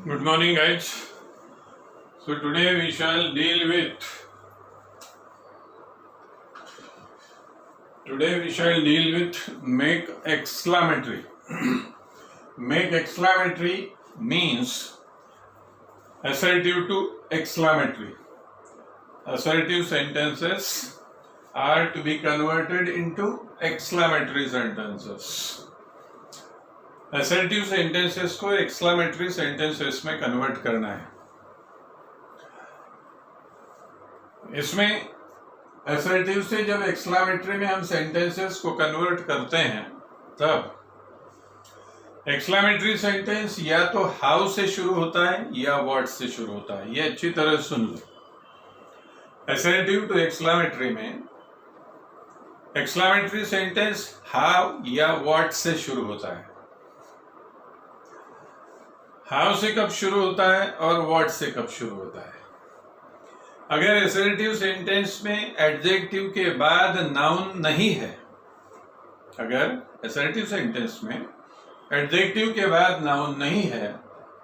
Good morning, guys. So today we shall deal with make exclamatory. Make exclamatory means assertive to exclamatory. Assertive sentences are to be converted into exclamatory sentences. Assertive sentences को exclamatory sentences में convert करना है. इसमें assertive से जब exclamatory में हम sentences को कन्वर्ट करते हैं तब एक्सक्लेमेटरी सेंटेंस या तो हाउ से शुरू होता है या व्हाट से शुरू होता है. ये अच्छी तरह सुन लो. असर्टिव टू एक्सक्लेमेटरी में एक्सक्लेमेटरी सेंटेंस हाउ या व्हाट से शुरू होता है. हाउ से कब शुरू होता है और व्हाट से कब शुरू होता है. अगर असर्टिव सेंटेंस में एडजेक्टिव के बाद नाउन नहीं है, अगर असर्टिव सेंटेंस में एडजेक्टिव के बाद नाउन नहीं है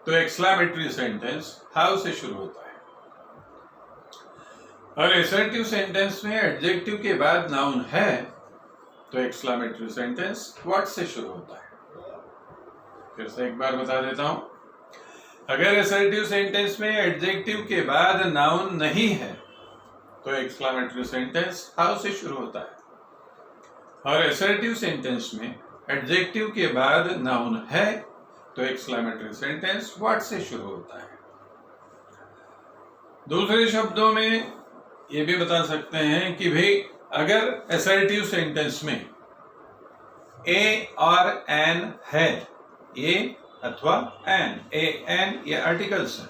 तो एक्सक्लेमेटरी सेंटेंस हाउ से शुरू होता है. और असर्टिव सेंटेंस में एडजेक्टिव के बाद नाउन है तो एक्सक्लेमेटरी सेंटेंस व्हाट से शुरू होता है. फिर से एक बार बता देता हूं. अगर असर्टिव सेंटेंस में एडजेक्टिव के बाद नाउन नहीं है तो एक्सक्लेमेटरी सेंटेंस हाउ से शुरू होता है. और असर्टिव सेंटेंस में एडजेक्टिव के बाद नाउन है तो एक्सक्लेमेटरी सेंटेंस व्हाट से शुरू होता है. दूसरे शब्दों में ये भी बता सकते हैं कि भाई अगर असर्टिव सेंटेंस में ए और एन है, ए अथवा एन, ए एन ये आर्टिकल्स है.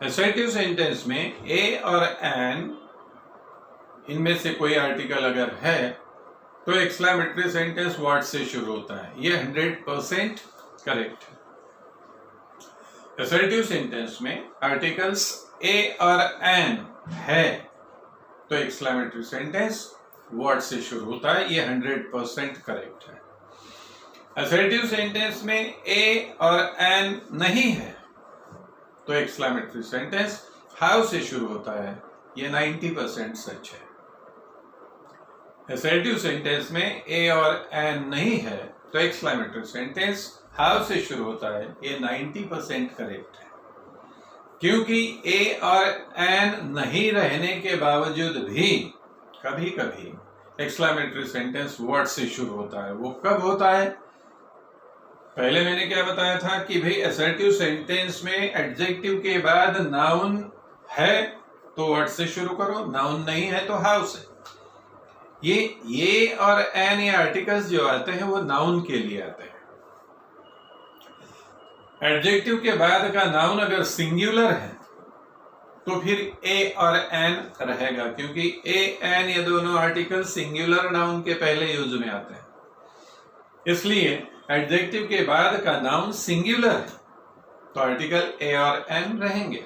असर्टिव सेंटेंस में ए और एन इनमें से कोई आर्टिकल अगर है तो एक्सक्लेमेटरी सेंटेंस व्हाट से शुरू होता है. ये 100% करेक्ट है. असर्टिव सेंटेंस में आर्टिकल्स ए और एन है तो एक्सक्लेमेटरी सेंटेंस व्हाट से शुरू होता है. ये 100% करेक्ट है. असर्टिव सेंटेंस में ए और एन नहीं है तो एक्सक्लेमेटरी सेंटेंस हाउ से शुरू होता है. ये 90% सच है. असर्टिव सेंटेंस में ए और एन नहीं है तो एक्सक्लेमेटरी सेंटेंस हाउ से शुरू होता है. ये 90% करेक्ट है. क्योंकि ए और एन नहीं रहने के बावजूद भी कभी कभी एक्सक्लेमेटरी सेंटेंस व्हाट से शुरू होता है. वो कब होता है? पहले मैंने क्या बताया था कि भाई असर्टिव सेंटेंस में एडजेक्टिव के बाद नाउन है तो व्हाट से शुरू करो, नाउन नहीं है तो हाउ से. ये और एन ये आर्टिकल्स जो आते हैं वो नाउन के लिए आते हैं. एडजेक्टिव के बाद का नाउन अगर सिंगुलर है तो फिर ए और एन रहेगा, क्योंकि ए एन ये दोनों आर्टिकल सिंगुलर नाउन के पहले यूज में आते हैं. इसलिए एडजेक्टिव के बाद का नाउन सिंगुलर है तो आर्टिकल ए और एन रहेंगे.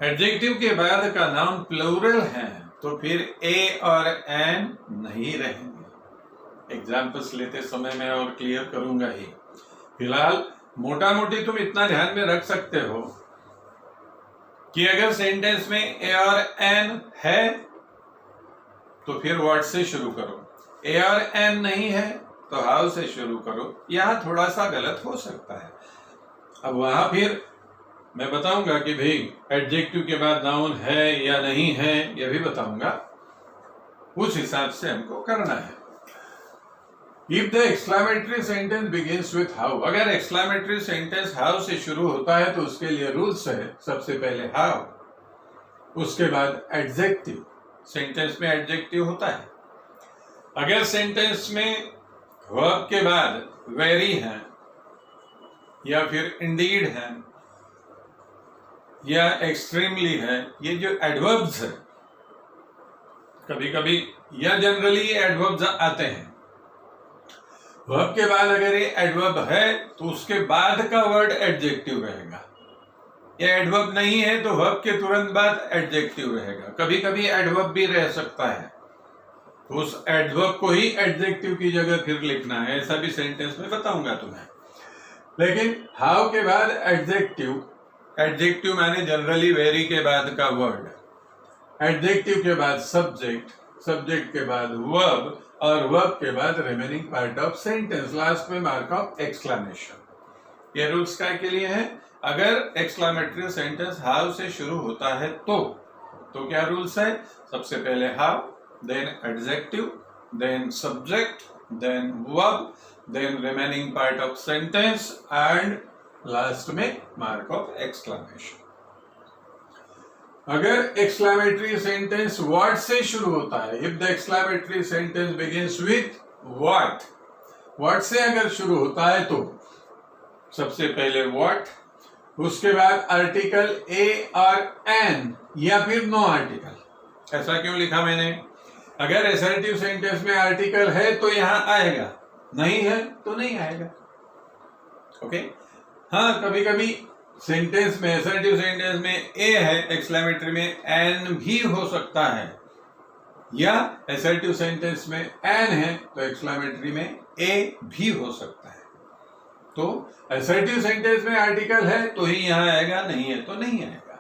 एडजेक्टिव के बाद का नाउन प्लूरल है तो फिर ए और एन नहीं रहेंगे. एग्जाम्पल्स लेते समय मैं और क्लियर करूंगा ही. फिलहाल मोटा मोटी तुम इतना ध्यान में रख सकते हो कि अगर सेंटेंस में ए और एन है तो फिर व्हाट से शुरू करो. ए और एन नहीं है तो हाउ से शुरू करो. यहां थोड़ा सा गलत हो सकता है. अब वहां फिर मैं बताऊंगा कि भाई एडजेक्टिव के बाद नाउन है या नहीं है, यह भी बताऊंगा. उस हिसाब से हमको करना है. If the exclamatory sentence begins with how, अगर एक्सक्लेमेटरी सेंटेंस हाउ से शुरू होता है तो उसके लिए रूल्स है. सबसे पहले हाउ, उसके बाद एडजेक्टिव. सेंटेंस में एडजेक्टिव होता है. अगर सेंटेंस में वर्ब के बाद वेरी है या फिर इंडीड है या एक्सट्रीमली है, ये जो एडवर्ब्स है कभी कभी या जनरली ये एडवर्ब्स आते हैं. वर्ब के बाद अगर ये एडवर्ब है तो उसके बाद का वर्ड एडजेक्टिव रहेगा. ये एडवर्ब नहीं है तो वर्ब के तुरंत बाद एडजेक्टिव रहेगा. कभी कभी एडवर्ब भी रह सकता है तो उस एडवर्ब को ही एडजेक्टिव की जगह फिर लिखना है. ऐसा भी सेंटेंस में बताऊंगा तुम्हें. लेकिन हाउ के बाद एडजेक्टिव, एडजेक्टिव माने जनरली वेरी के बाद का वर्ड, एडजेक्टिव के बाद सब्जेक्ट, सब्जेक्ट के बाद वर्ब और वर्ब के बाद remaining part of sentence, last में मार्क ऑफ एक्सक्लेमेशन। ये रूल्स काय के लिए है? अगर एक्सक्लेमेटरी सेंटेंस हाउ से शुरू होता है तो क्या रूल्स है? सबसे पहले how, then adjective, then subject, then verb, then remaining part of sentence and last में मार्क ऑफ एक्सक्लेमेशन। अगर एक्सक्लेमेटरी सेंटेंस व्हाट से शुरू होता है, if the exclamatory sentence begins with what, what से अगर शुरू होता है तो सबसे पहले व्हाट, उसके बाद आर्टिकल ए और एन या फिर नो आर्टिकल। ऐसा क्यों लिखा मैंने? अगर असर्टिव सेंटेंस में आर्टिकल है तो यहां आएगा, नहीं है तो नहीं आएगा। ओके हाँ, कभी कभी सेंटेंस में, असर्टिव सेंटेंस में ए है, एक्सक्लेमेटरी में एन भी हो सकता है, या असर्टिव सेंटेंस में एन है तो एक्सक्लेमेटरी में ए भी हो सकता है। तो असर्टिव सेंटेंस में आर्टिकल है तो ही यहां आएगा, नहीं है तो नहीं आएगा।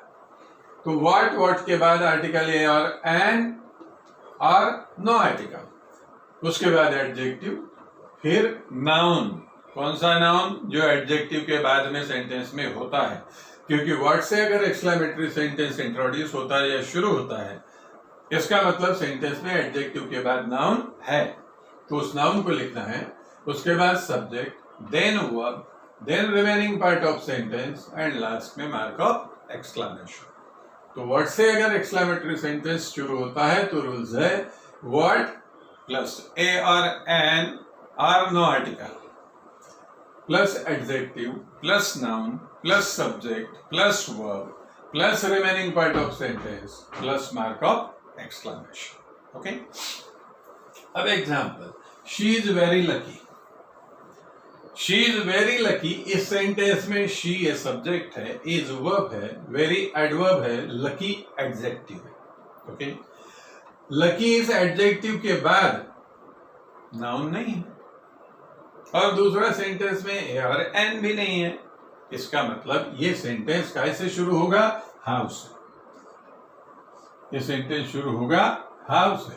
तो व्हाट के बाद आर्टिकल ए और एन और नो आर्टिकल, उसके बाद एडजेक्टिव, फिर नाउन। कौन सा नाउन? जो एडजेक्टिव के बाद में सेंटेंस में होता है, क्योंकि वर्ड से अगर एक्सक्लेमेटरी सेंटेंस इंट्रोड्यूस होता है या शुरू होता है, इसका मतलब सेंटेंस में एडजेक्टिव के बाद नाउन है, तो उस नाउन को लिखना है। उसके बाद subject, then verb, then remaining part of sentence and last में मार्क ऑफ एक्सक्लेमेशन। तो वर्ड से अगर एक्सक्लेमेटरी सेंटेंस शुरू होता है तो रूल्स है वर्ड प्लस ए और एन और no article plus adjective plus noun plus subject plus verb plus remaining part of sentence plus mark of exclamation. Okay, अब example, she is very lucky. She is very lucky, इस sentence में she ये subject है, is verb है, very adverb है, lucky adjective है। Okay, lucky इस adjective के बाद नाउन नहीं है और दूसरा सेंटेंस में ए और एन भी नहीं है। इसका मतलब ये सेंटेंस कैसे शुरू होगा? हाउ से। ये सेंटेंस शुरू होगा हाउ से।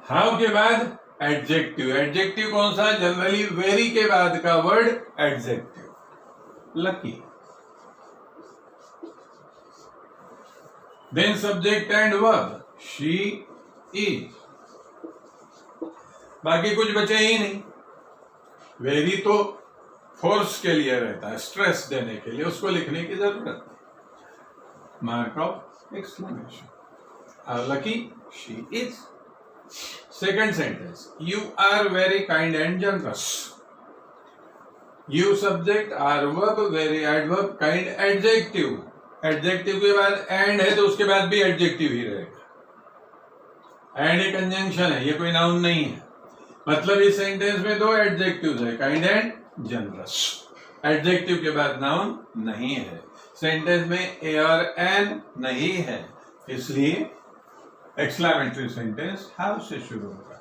हाउ के बाद एडजेक्टिव, एडजेक्टिव कौन सा? जनरली वेरी के बाद का word adjective, lucky. Then subject and verb, she is. बाकी कुछ बचे ही नहीं। वेरी तो फोर्स के लिए रहता है, स्ट्रेस देने के लिए, उसको लिखने की जरूरत नहीं। Mark of exclamation. Lucky, she is. Second sentence, you are very kind and generous. You subject, are verb, very adverb, kind adjective. Adjective के बाद एंड है तो उसके बाद भी एडजेक्टिव ही रहेगा। एंड एक कंजंक्शन है, ये कोई नाउन नहीं है। मतलब इस सेंटेंस में दो एडजेक्टिव्स है, काइंड एंड जनरस। एडजेक्टिव के बाद नाउन नहीं है, सेंटेंस में ए और एन नहीं है, इसलिए एक्सक्लेमेटरी सेंटेंस हाउ से शुरू होगा।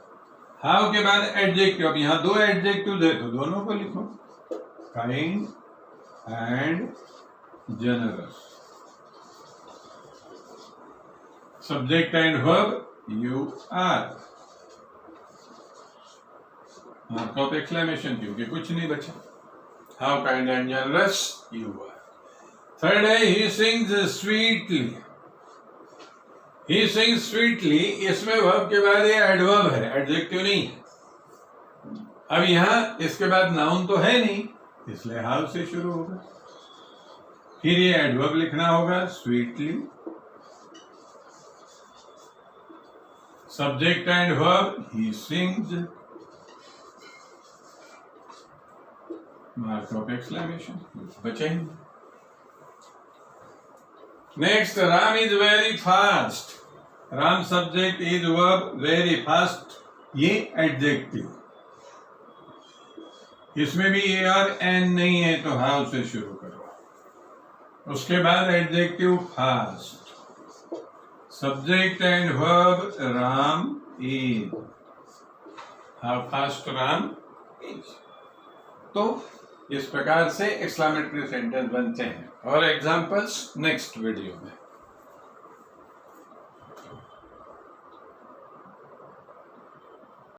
हाउ के बाद एडजेक्टिव, अब यहां दो एडजेक्टिव है तो दोनों को लिखो, kind and generous. Subject and verb, you are. Mark of exclamation, क्योंकि कुछ नहीं बचा। How kind and generous, you are. Third है he sings sweetly. He sings sweetly, इसमें वर्ब के बाद ये एडवर्ब है, एडजेक्टिव नहीं है। अब यहां इसके बाद नाउन तो है नहीं, इसलिए हाउ से शुरू होगा। फिर ये एडवर्ब लिखना होगा, sweetly. Subject and verb, he sings. Mark of exclamation, बचे ही। Next, Ram is very fast. Ram subject, is verb, very fast ये एडजेक्टिव। इसमें भी ए और एन नहीं है तो हाउ से शुरू करो। उसके बाद adjective fast, subject and verb, Ram is. How fast Ram is. तो इस प्रकार से एक्सक्लेमेटरी सेंटेंस बनते हैं, और एग्जांपल्स नेक्स्ट वीडियो में।